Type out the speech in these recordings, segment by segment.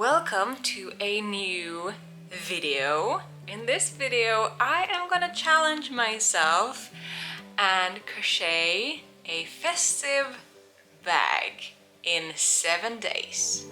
Welcome to a new video. In this video, I am gonna challenge myself and crochet a festive bag in 7 days.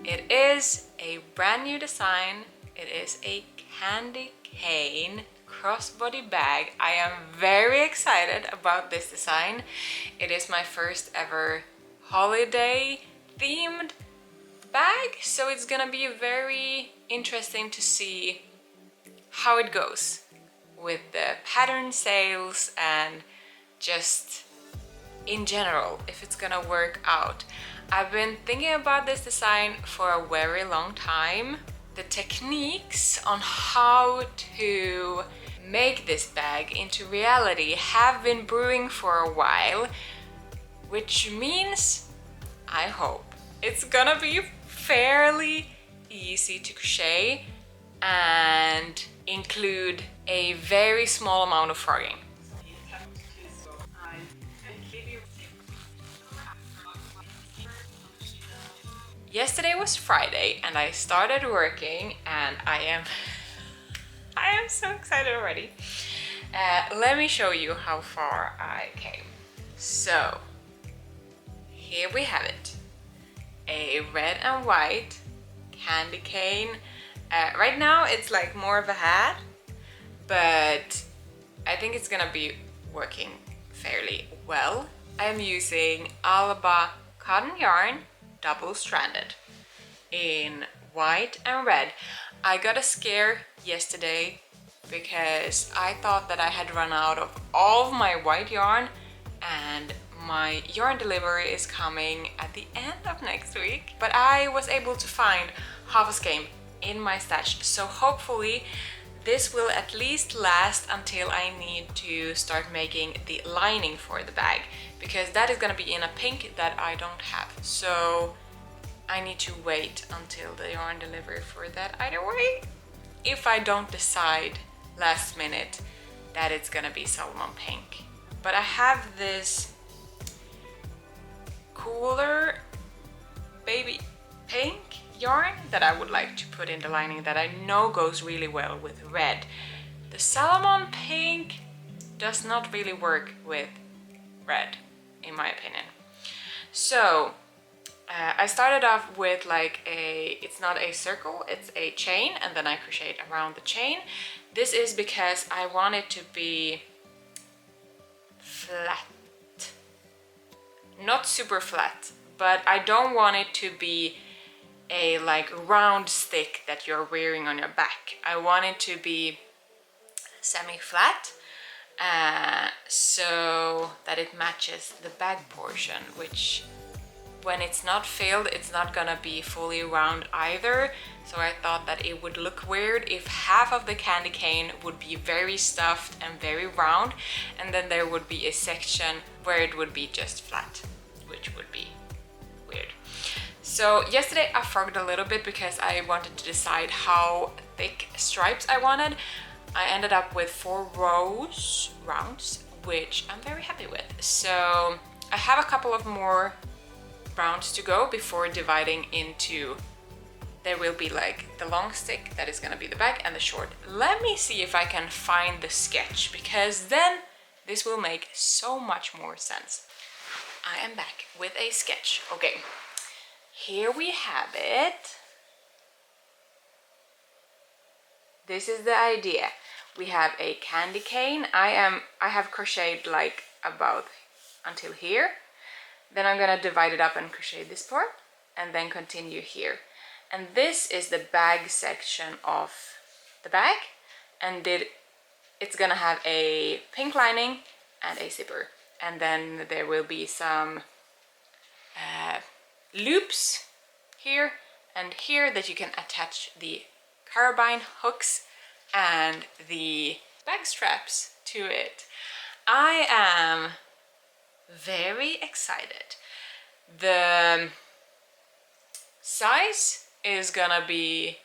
It is a brand new design. It is a candy cane crossbody bag. I am very excited about this design. It is my first ever holiday themed bag, so it's gonna be very interesting to see how it goes with the pattern sales and just in general, if it's gonna work out. I've been thinking about this design for a very long time. The techniques on how to make this bag into reality have been brewing for a while, which means I hope it's gonna be fairly easy to crochet and include a very small amount of frogging. Yesterday was Friday and I started working and I am so excited already. Let me show you how far I came. So here we have it, a red and white candy cane. Right now it's like more of a hat, but I think it's gonna be working fairly well. I'm using Alba cotton yarn, double-stranded, in white and red. I got a scare yesterday because I thought that I had run out of all of my white yarn, and my yarn delivery is coming at the end of next week, but I was able to find half a skein in my stash, so hopefully this will at least last until I need to start making the lining for the bag, because that is gonna be in a pink that I don't have. So I need to wait until the yarn delivery for that either way, if I don't decide last minute that it's gonna be salmon pink. But I have this cooler baby pink yarn that I would like to put in the lining that I know goes really well with red. The salmon pink does not really work with red, in my opinion. So I started off with like it's not a circle, it's a chain, and then I crocheted around the chain. This is because I want it to be flat. Not super flat, but I don't want it to be a like round stick that you're wearing on your back. I want it to be semi-flat, so that it matches the bag portion, which when it's not filled, it's not gonna be fully round either. So I thought that it would look weird if half of the candy cane would be very stuffed and very round, and then there would be a section where it would be just flat, which would be weird. So yesterday I frogged a little bit because I wanted to decide how thick stripes I wanted. I ended up with 4 rounds, which I'm very happy with. So I have a couple of more rounds to go before dividing into, there will be like the long stick that is gonna be the back and the short. Let me see if I can find the sketch, because then this will make so much more sense. I am back with a sketch. Okay, here we have it. This is the idea. We have a candy cane. I have crocheted like about until here. Then I'm gonna divide it up and crochet this part and then continue here. And this is the bag section of the bag, and it's gonna have a pink lining and a zipper. And then there will be some loops here and here that you can attach the carabine hooks and the bag straps to it. I am very excited. The size is gonna be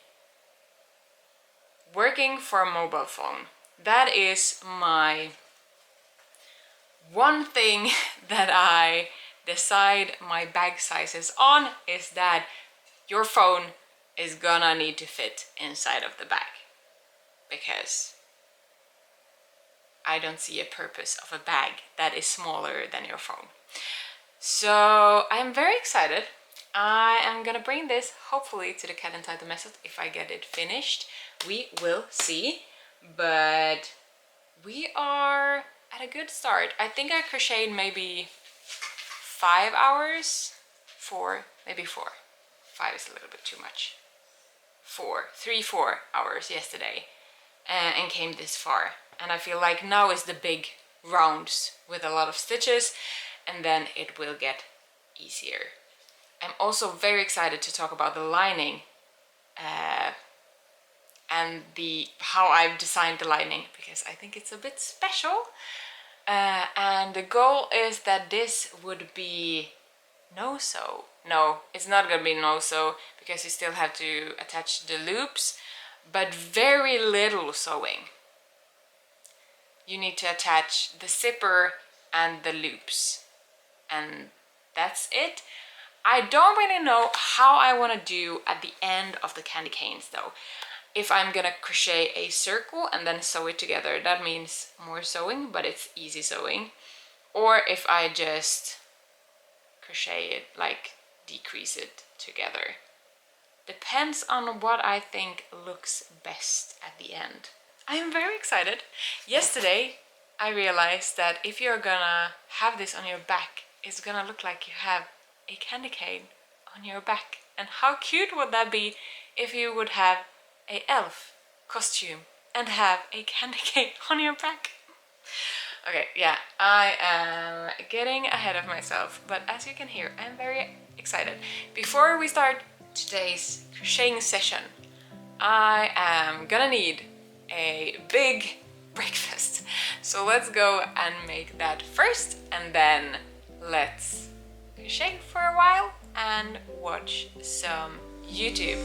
working for a mobile phone. That is my one thing that I decide my bag sizes on, is that your phone is gonna need to fit inside of the bag, because I don't see a purpose of a bag that is smaller than your phone. So I'm very excited. I am gonna bring this hopefully to the Cat Inside the Method if I get it finished. We will see, but we are at a good start. I think I crocheted maybe 5 hours, 4, maybe 4. 5 is a little bit too much. 4 hours yesterday and came this far. And I feel like now is the big rounds with a lot of stitches, and then it will get easier. I'm also very excited to talk about the lining and how I've designed the lining, because I think it's a bit special. And the goal is that this would be no-sew. No, it's not gonna be no-sew, because you still have to attach the loops, but very little sewing. You need to attach the zipper and the loops, and that's it. I don't really know how I want to do at the end of the candy canes though. If I'm gonna crochet a circle and then sew it together, that means more sewing, but it's easy sewing. Or if I just crochet it, like decrease it together. Depends on what I think looks best at the end. I am very excited. Yesterday I realized that if you're gonna have this on your back, it's gonna look like you have a candy cane on your back. And how cute would that be if you would have a elf costume and have a candy cane on your back? Okay, yeah, I am getting ahead of myself, but as you can hear, I'm very excited. Before we start today's crocheting session, I am gonna need a big breakfast. So let's go and make that first, and then let's crochet for a while and watch some YouTube.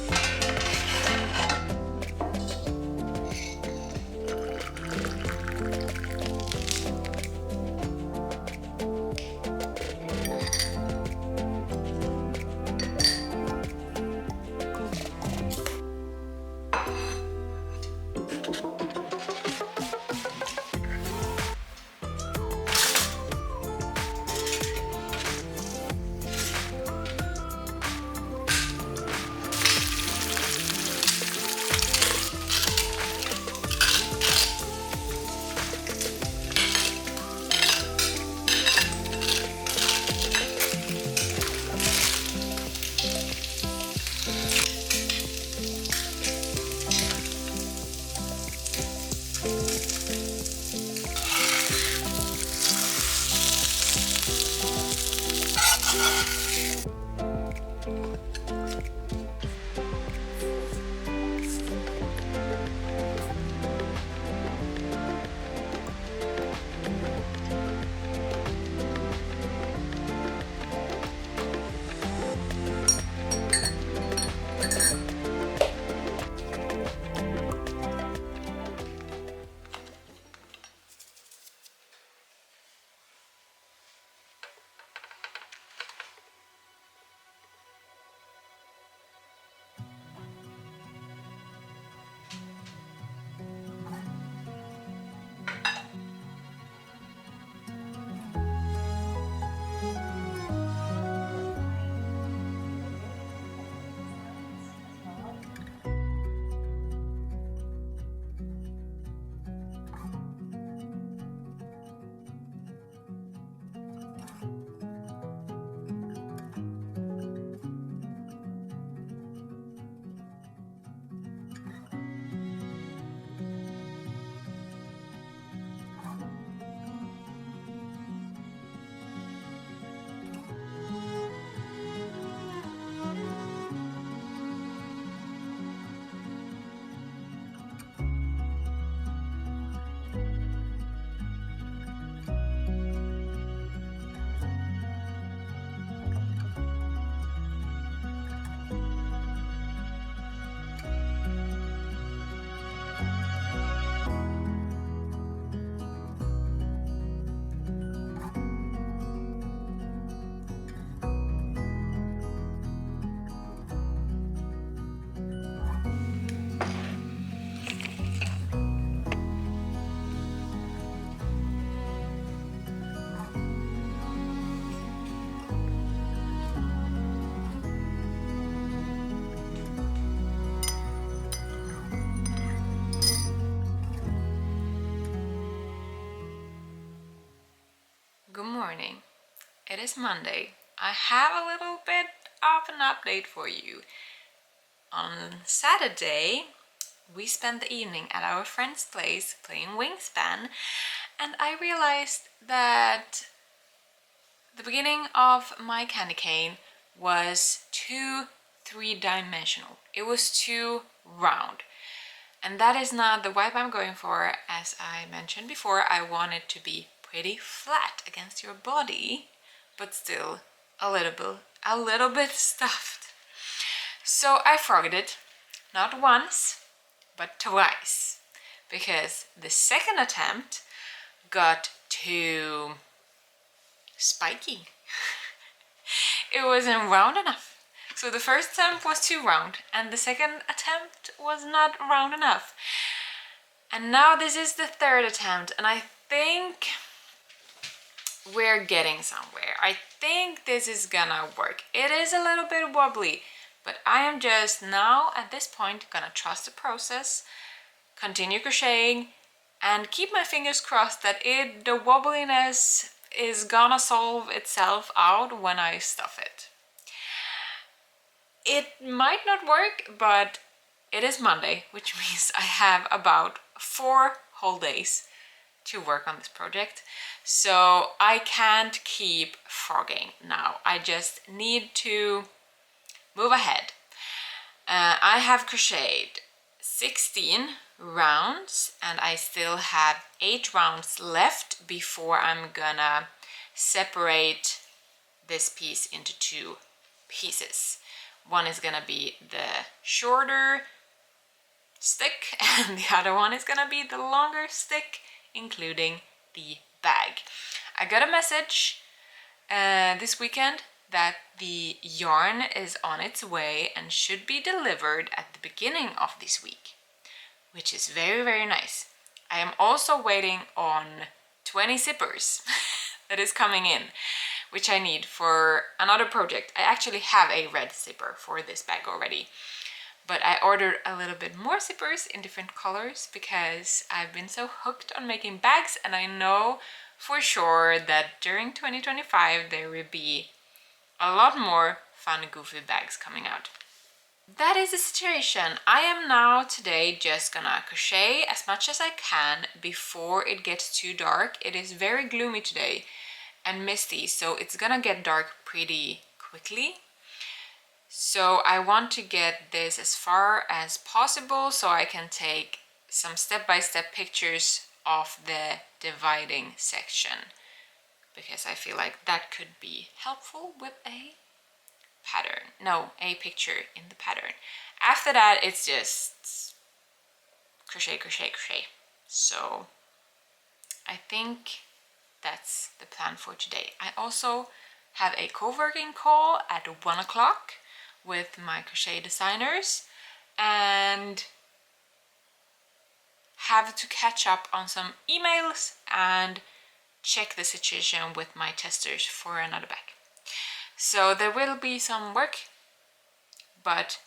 Good morning. It is Monday. I have a little bit of an update for you. On Saturday, we spent the evening at our friend's place playing Wingspan, and I realized that the beginning of my candy cane was too three-dimensional. It was too round. And that is not the vibe I'm going for. As I mentioned before, I want it to be pretty flat against your body, but still a little bit stuffed. So I frogged it, not once, but twice, because the second attempt got too spiky. It wasn't round enough. So the first attempt was too round, and the second attempt was not round enough. And now this is the third attempt, and I think we're getting somewhere. I think this is gonna work. It is a little bit wobbly, but I am just now at this point gonna trust the process, continue crocheting, and keep my fingers crossed that the wobbliness is gonna solve itself out when I stuff it. It might not work, but it is Monday, which means I have about 4 whole days to work on this project. So I can't keep frogging now. I just need to move ahead. I have crocheted 16 rounds and I still have 8 rounds left before I'm gonna separate this piece into 2 pieces. One is gonna be the shorter stick and the other one is gonna be the longer stick, including the bag. I got a message this weekend that the yarn is on its way and should be delivered at the beginning of this week, which is very, very nice. I am also waiting on 20 zippers that is coming in, which I need for another project. I actually have a red zipper for this bag already, but I ordered a little bit more zippers in different colors because I've been so hooked on making bags, and I know for sure that during 2025 there will be a lot more fun, goofy bags coming out. That is the situation. I am now today just gonna crochet as much as I can before it gets too dark. It is very gloomy today and misty, so it's gonna get dark pretty quickly. So I want to get this as far as possible so I can take some step-by-step pictures of the dividing section, because I feel like that could be helpful with a pattern. No, a picture in the pattern. After that, it's just crochet, crochet, crochet. So I think that's the plan for today. I also have a co-working call at 1 o'clock with my crochet designers and have to catch up on some emails and check the situation with my testers for another bag. So there will be some work, but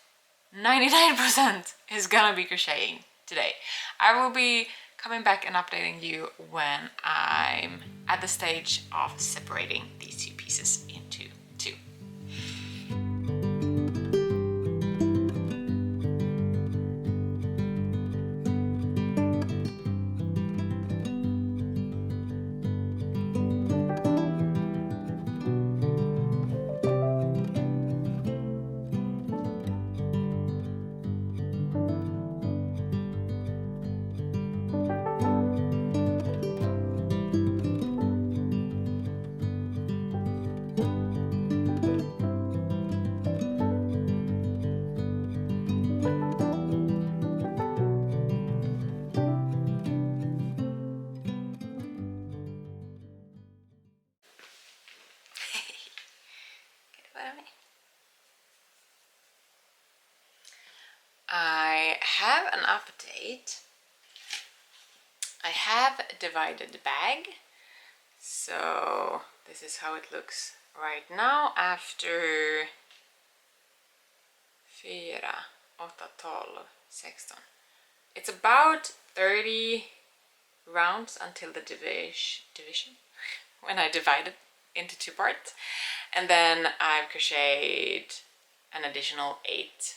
99% is gonna be crocheting today. I will be coming back and updating you when I'm at the stage of separating these 2 pieces into 2. I have an update. I have divided the bag, so this is how it looks right now after 4, 8, 12, 16. It's about 30 rounds until the division. when I divide it into 2 parts. And then I've crocheted an additional 8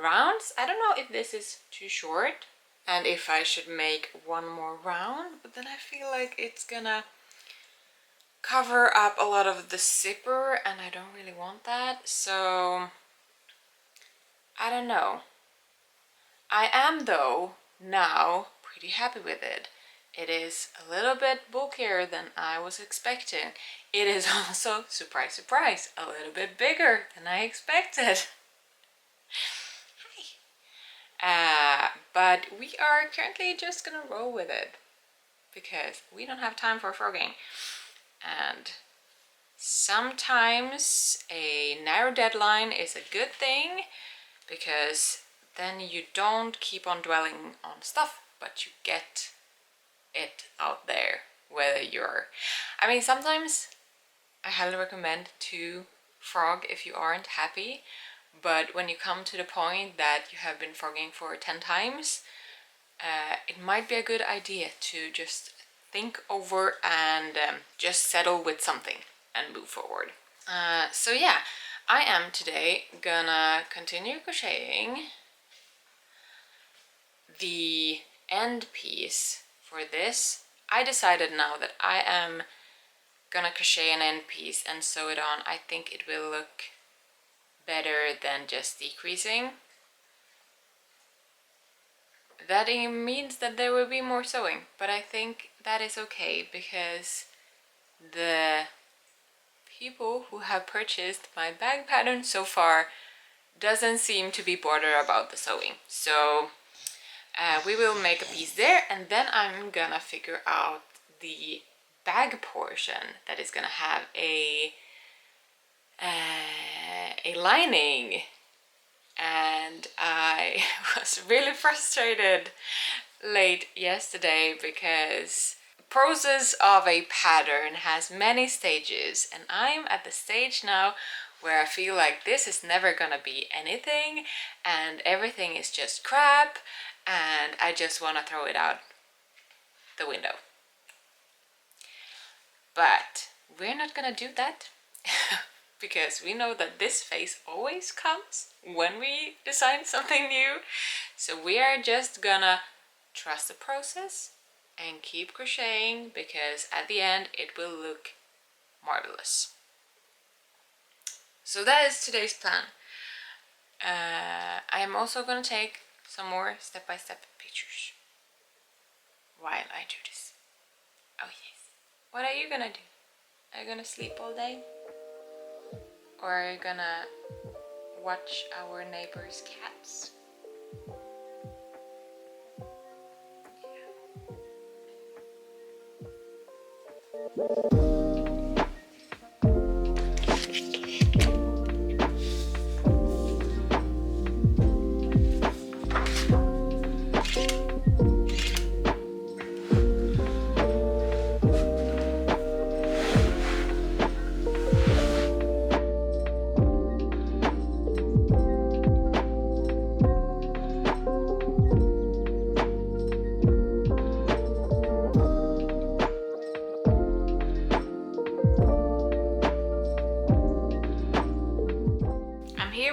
rounds. I don't know if this is too short and if I should make one more round, but then I feel like it's gonna cover up a lot of the zipper and I don't really want that, so I don't know. I am though now pretty happy with it. It is a little bit bulkier than I was expecting. It is also, surprise surprise, a little bit bigger than I expected. But we are currently just gonna roll with it because we don't have time for frogging. And sometimes a narrow deadline is a good thing because then you don't keep on dwelling on stuff, but you get it out there. Whether you're, I mean, sometimes I highly recommend to frog if you aren't happy, but when you come to the point that you have been frogging for 10 times, it might be a good idea to just think over and just settle with something and move forward. So yeah, I am today gonna continue crocheting the end piece for this. I decided now that I am gonna crochet an end piece and sew it on. I think it will look better than just decreasing. That means that there will be more sewing, but I think that is okay because the people who have purchased my bag pattern so far doesn't seem to be bothered about the sewing. So we will make a piece there, and then I'm gonna figure out the bag portion that is gonna have a lining. And I was really frustrated late yesterday because the process of a pattern has many stages, and I'm at the stage now where I feel like this is never gonna be anything and everything is just crap and I just want to throw it out the window. But we're not gonna do that because we know that this phase always comes when we design something new. So we are just gonna trust the process and keep crocheting because at the end it will look marvelous. So that is today's plan. I am also gonna take some more step-by-step pictures while I do this. Oh yes. What are you gonna do? Are you gonna sleep all day? Or are you gonna watch our neighbor's cats?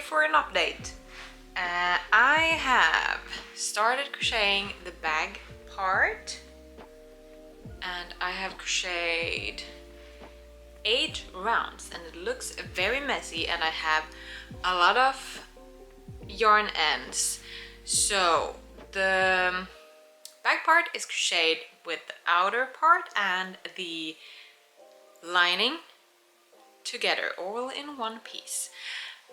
For an update. I have started crocheting the bag part and I have crocheted 8 rounds and it looks very messy and I have a lot of yarn ends. So the bag part is crocheted with the outer part and the lining together, all in one piece.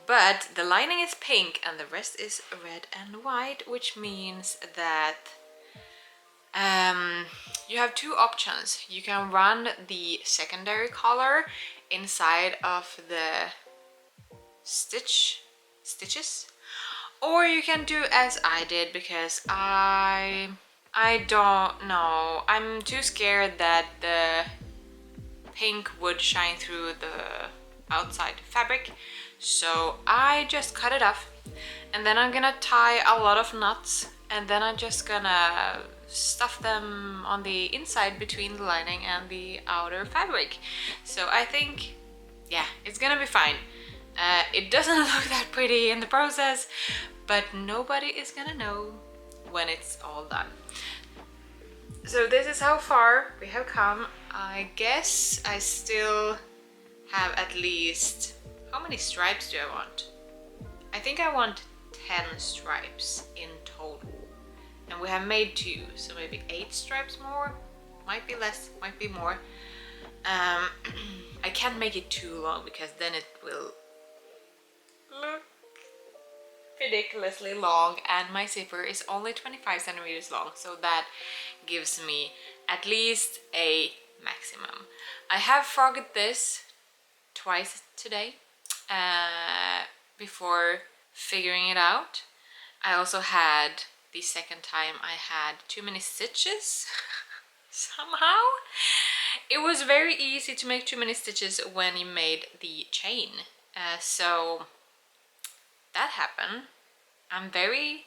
But the lining is pink and the rest is red and white, which means that you have 2 options. You can run the secondary color inside of the stitches, or you can do as I did because I don't know. I'm too scared that the pink would shine through the outside fabric. So I just cut it off and then I'm gonna tie a lot of knots and then I'm just gonna stuff them on the inside between the lining and the outer fabric. So I think, yeah, it's gonna be fine. It doesn't look that pretty in the process, but nobody is gonna know when it's all done. So this is how far we have come. I guess I still have at least, how many stripes do I want? I think I want 10 stripes in total. And we have made 2, so maybe 8 stripes more. Might be less, might be more. I can't make it too long because then it will look ridiculously long, and my zipper is only 25 centimeters long, so that gives me at least a maximum. I have frogged this twice today before figuring it out. I also had, the second time I had too many stitches somehow. It was very easy to make too many stitches when you made the chain, so that happened. I'm very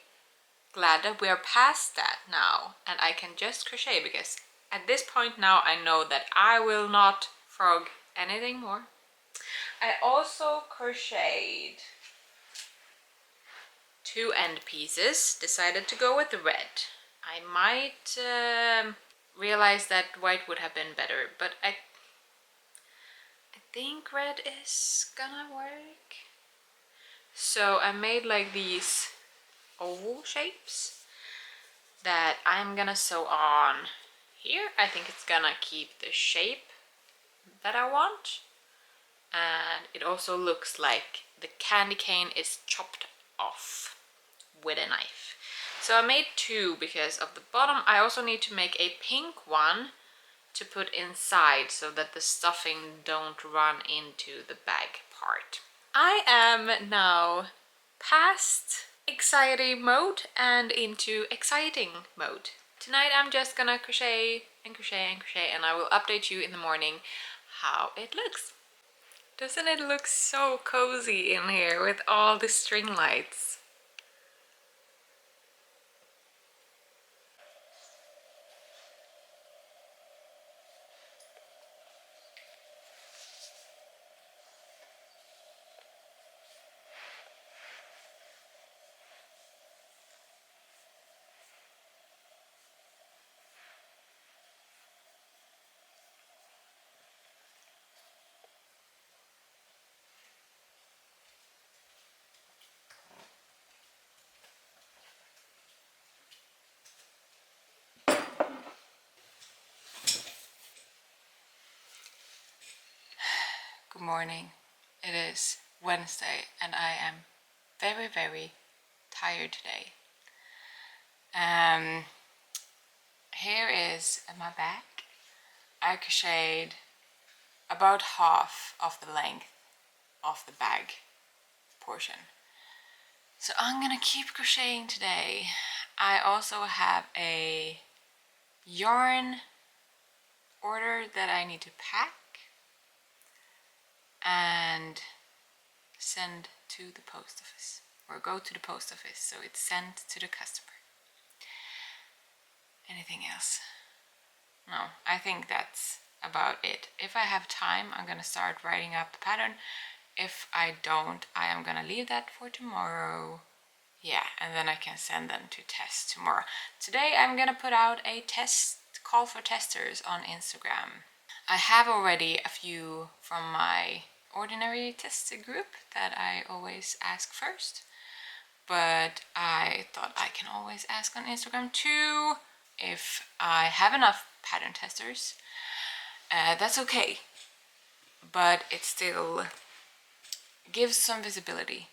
glad that we are past that now and I can just crochet, because at this point now I know that I will not frog anything more. I also crocheted 2 end pieces, decided to go with the red. I might realize that white would have been better, but I think red is gonna work. So I made like these oval shapes that I'm gonna sew on here. I think it's gonna keep the shape that I want, and it also looks like the candy cane is chopped off with a knife. So I made 2 because of the bottom. I also need to make a pink one to put inside so that the stuffing don't run into the bag part. I am now past anxiety mode and into exciting mode. Tonight I'm just gonna crochet and crochet and crochet, and I will update you in the morning how it looks. Doesn't it look so cozy in here with all the string lights? Good morning. It is Wednesday and I am very, very tired today. Here is my back. I crocheted about half of the length of the bag portion. So I'm gonna keep crocheting today. I also have a yarn order that I need to pack and send to the post office, or go to the post office so it's sent to the customer. Anything else? No, I think that's about it. If I have time, I'm gonna start writing up the pattern. If I don't, I am gonna leave that for tomorrow. Yeah, and then I can send them to test tomorrow. Today I'm gonna put out a test call for testers on Instagram. I have already a few from my ordinary test group that I always ask first, but I thought I can always ask on Instagram too. If I have enough pattern testers, that's okay, but it still gives some visibility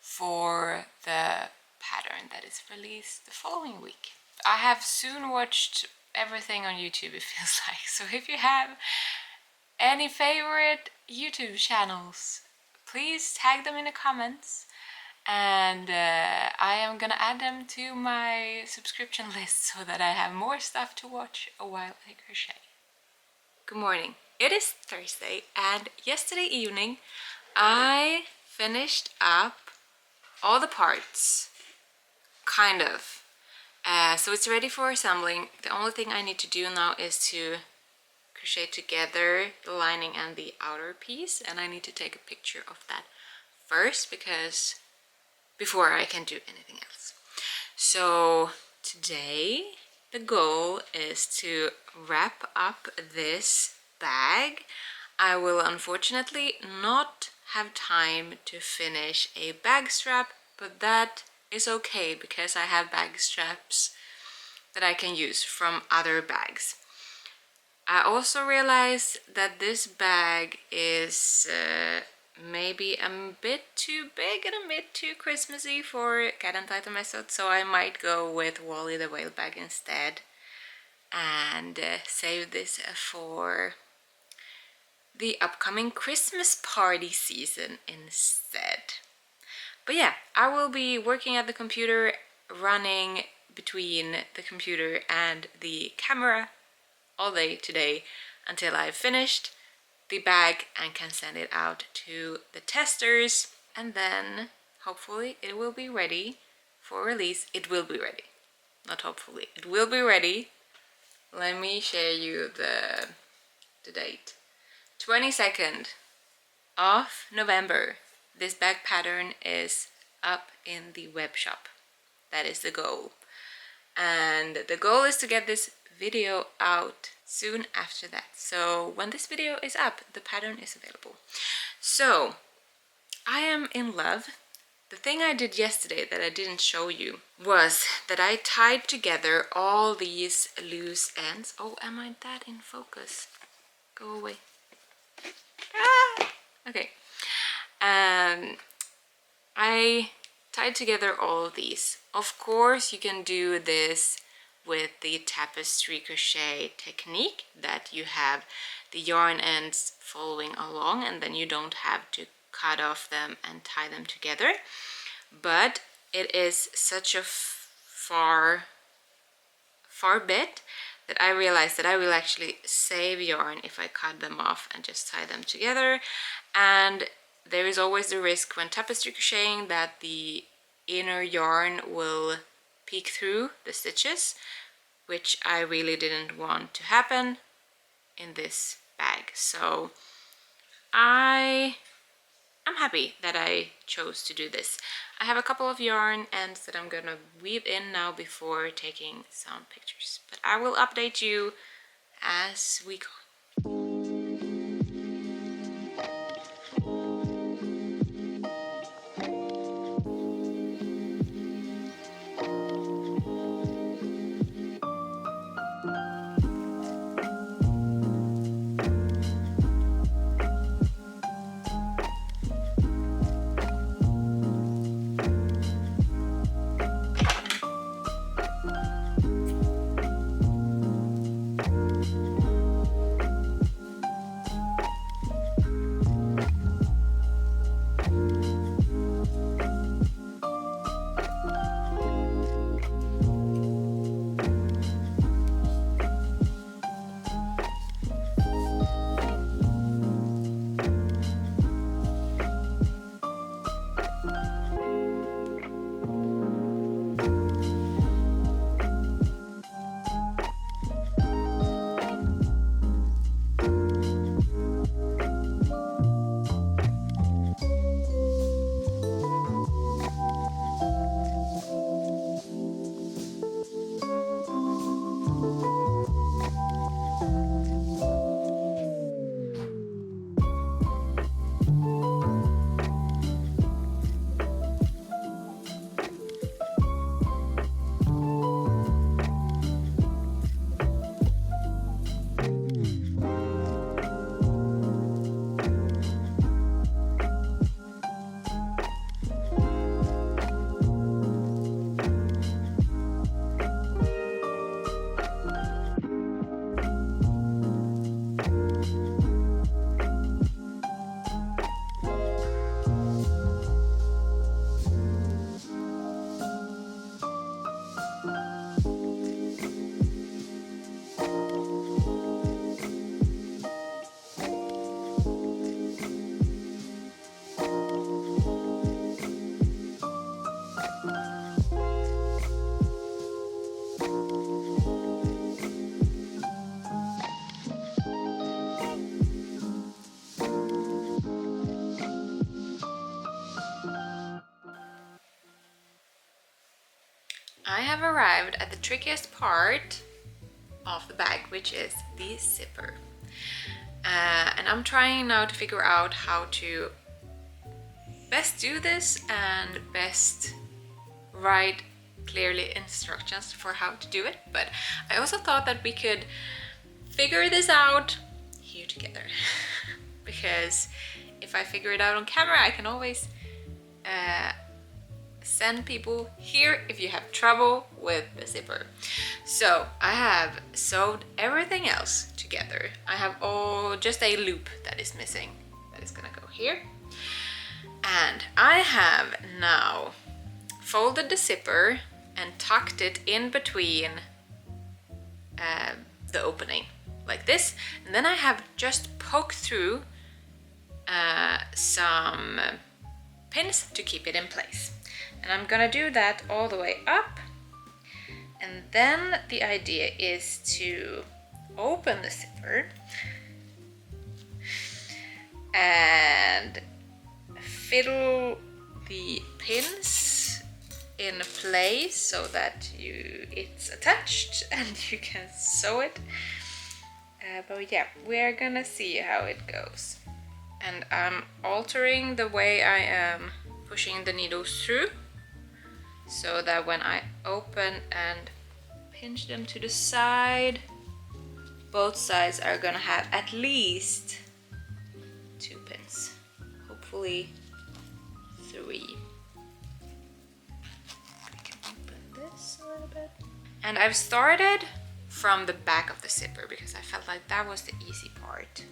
for the pattern that is released the following week. I have soon watched everything on YouTube, it feels like, so if you have any favorite YouTube channels, please tag them in the comments, and I am gonna add them to my subscription list so that I have more stuff to watch while I crochet. Good morning. It is Thursday, and yesterday evening I finished up all the parts, kind of. So it's ready for assembling. The only thing I need to do now is to crochet together the lining and the outer piece, and I need to take a picture of that first because before I can do anything else. So today the goal is to wrap up this bag. I will unfortunately not have time to finish a bag strap, but that is okay because I have bag straps that I can use from other bags. I also realized that this bag is maybe a bit too big and a bit too Christmassy for Cat and Title method, so I might go with Wally the Whale bag instead and save this for the upcoming Christmas party season instead. But yeah, I will be working at the computer, running between the computer and the camera all day today until I've finished the bag and can send it out to the testers, and then hopefully it will be ready for release. It will be ready, not hopefully, it will be ready. Let me share you the date. 22nd of November. This bag pattern is up in the web shop. That is the goal. And the goal is to get this video out soon after that. So when this video is up, the pattern is available. So I am in love. The thing I did yesterday that I didn't show you was that I tied together all these loose ends. Oh, am I that in focus? Go away. Ah! Okay. I tied together all of these. Of course, you can do this with the tapestry crochet technique, that you have the yarn ends following along and then you don't have to cut off them and tie them together. But it is such a far bit that I realized that I will actually save yarn if I cut them off and just tie them together. And there is always the risk when tapestry crocheting that the inner yarn will peek through the stitches, which I really didn't want to happen in this bag. So I'm happy that I chose to do this. I have a couple of yarn ends that I'm gonna weave in now before taking some pictures, but I will update you as we go. I have arrived at the trickiest part of the bag, which is the zipper. And I'm trying now to figure out how to best do this and best write clearly instructions for how to do it. But I also thought that we could figure this out here together. Because if I figure it out on camera, I can always send people here if you have trouble with the zipper. So I have sewed everything else together. I have just a loop that is missing. That is gonna go here. And I have now folded the zipper and tucked it in between the opening like this. And then I have just poked through some pins to keep it in place. And I'm gonna do that all the way up. And then the idea is to open the zipper and fiddle the pins in place so that it's attached and you can sew it. But yeah, we're gonna see how it goes. And I'm altering the way I am pushing the needles through, so that when I open and pinch them to the side, both sides are gonna have at least 2 pins, hopefully 3. I can open this a little bit. And I've started from the back of the zipper because I felt like that was the easy part.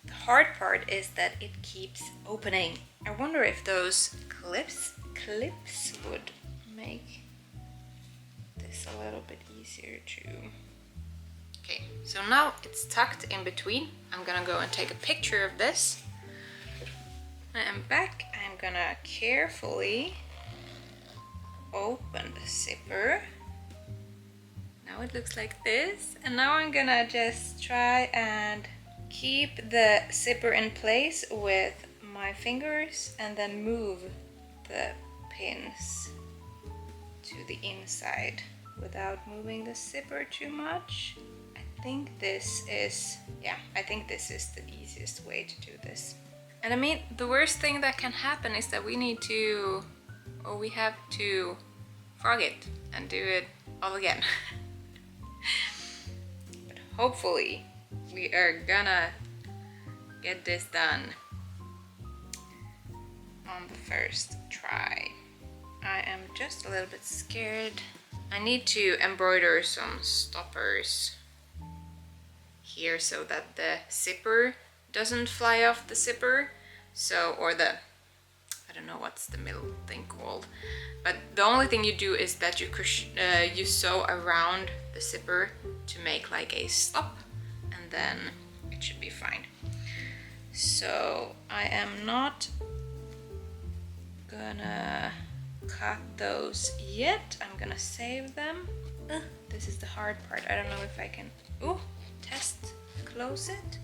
The hard part is that it keeps opening. I wonder if those clips would make this a little bit easier too. Okay, so now it's tucked in between. I'm gonna go and take a picture of this. I am back. I'm gonna carefully open the zipper. Now it looks like this. And now I'm gonna just try and keep the zipper in place with my fingers and then move the pins to the inside without moving the zipper too much. I think this is the easiest way to do this. And I mean, the worst thing that can happen is that we have to frog it and do it all again. But hopefully we are gonna get this done on the first try. I am just a little bit scared. I need to embroider some stoppers here so that the zipper doesn't fly off the zipper. I don't know what's the middle thing called. But the only thing you do is that you sew around the zipper to make like a stop, and then it should be fine. So I am not gonna cut those yet. I'm gonna save them. This is the hard part. I don't know if I can close it.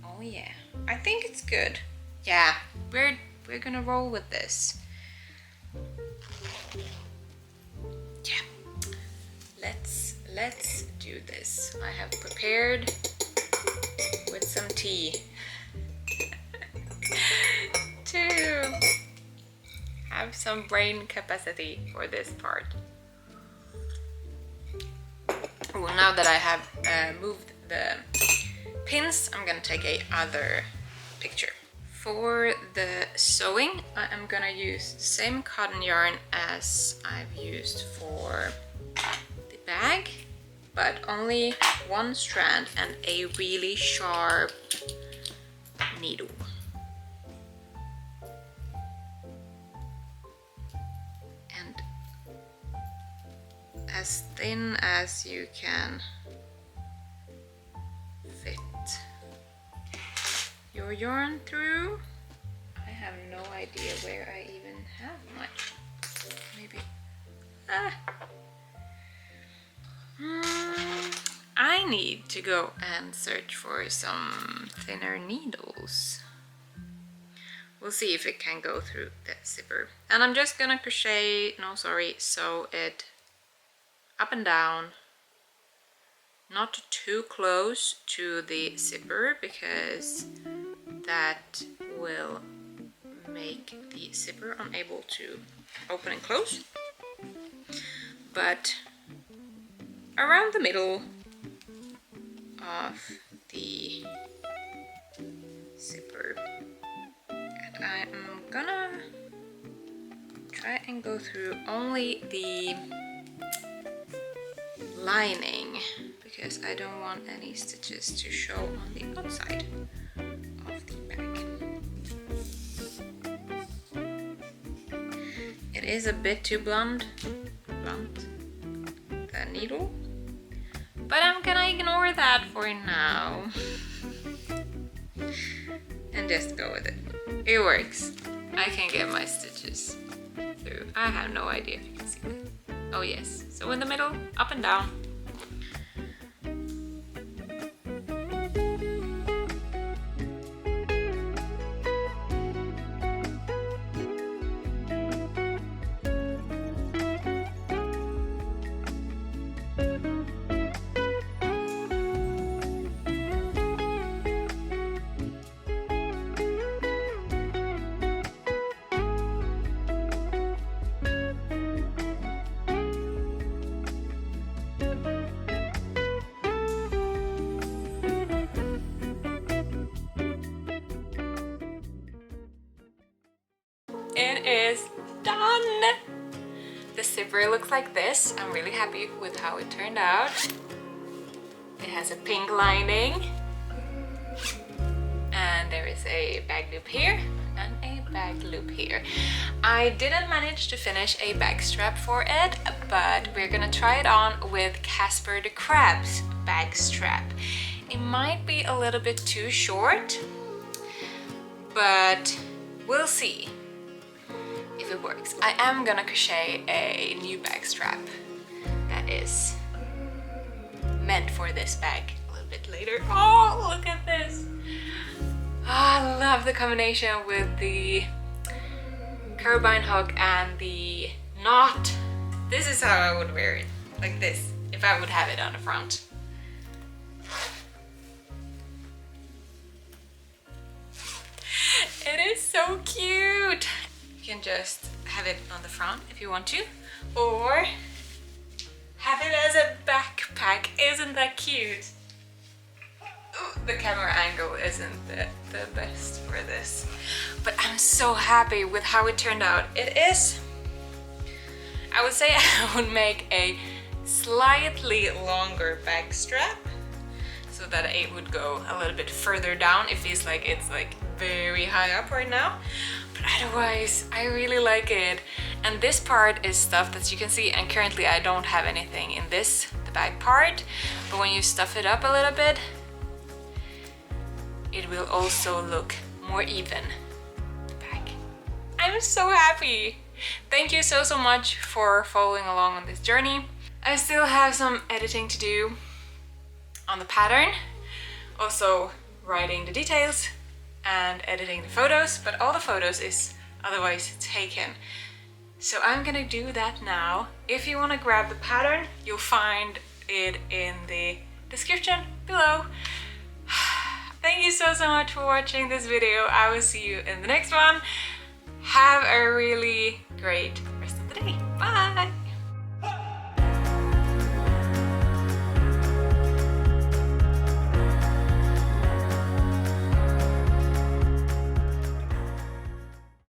Oh yeah, I think it's good. Yeah, we're gonna roll with this. Yeah, let's do this. I have prepared with some tea to have some brain capacity for this part. Well, now that I have moved the pins, I'm gonna take another picture. For the sewing, I am gonna use the same cotton yarn as I've used for the bag, but only one strand and a really sharp needle. And as thin as you can fit your yarn through. I have no idea where I even have much. Maybe. I need to go and search for some thinner needles. We'll see if it can go through the zipper. And I'm just gonna sew it up and down, not too close to the zipper, because that will make the zipper unable to open and close, but around the middle of the zipper. And I'm gonna try and go through only the lining, because I don't want any stitches to show on the outside of the bag. It is a bit too blunt, the needle, but I'm gonna ignore that for now and just go with it. It works. I can get my stitches through. I have no idea if you can see that. Oh yes, so in the middle, up and down. It is done! The zipper looks like this. I'm really happy with how it turned out. It has a pink lining, and there is a bag loop here and a bag loop here. I didn't manage to finish a bag strap for it, but we're gonna try it on with Casper the Crab's bag strap. It might be a little bit too short, but we'll see if it works. I am gonna crochet a new bag strap that is meant for this bag a little bit later. Oh, look at this! Oh, I love the combination with the carbine hook and the knot. This is how I would wear it, like this, if I would have it on the front. It is so cute! You can just have it on the front if you want to, or have it as a backpack. Isn't that cute? Ooh, the camera angle isn't the best for this, but I'm so happy with how it turned out. It is, I would say I would make a slightly longer bag strap so that it would go a little bit further down. It feels like it's like very high up right now, but otherwise I really like it. And this part is stuff that you can see, and currently I don't have anything in this, the back part, but when you stuff it up a little bit, it will also look more even, the back. I'm so happy! Thank you so much for following along on this journey. I still have some editing to do on the pattern, also writing the details and editing the photos, but all the photos is otherwise taken. So I'm gonna do that now. If you want to grab the pattern, you'll find it in the description below. Thank you so much for watching this video. I will see you in the next one. Have a really great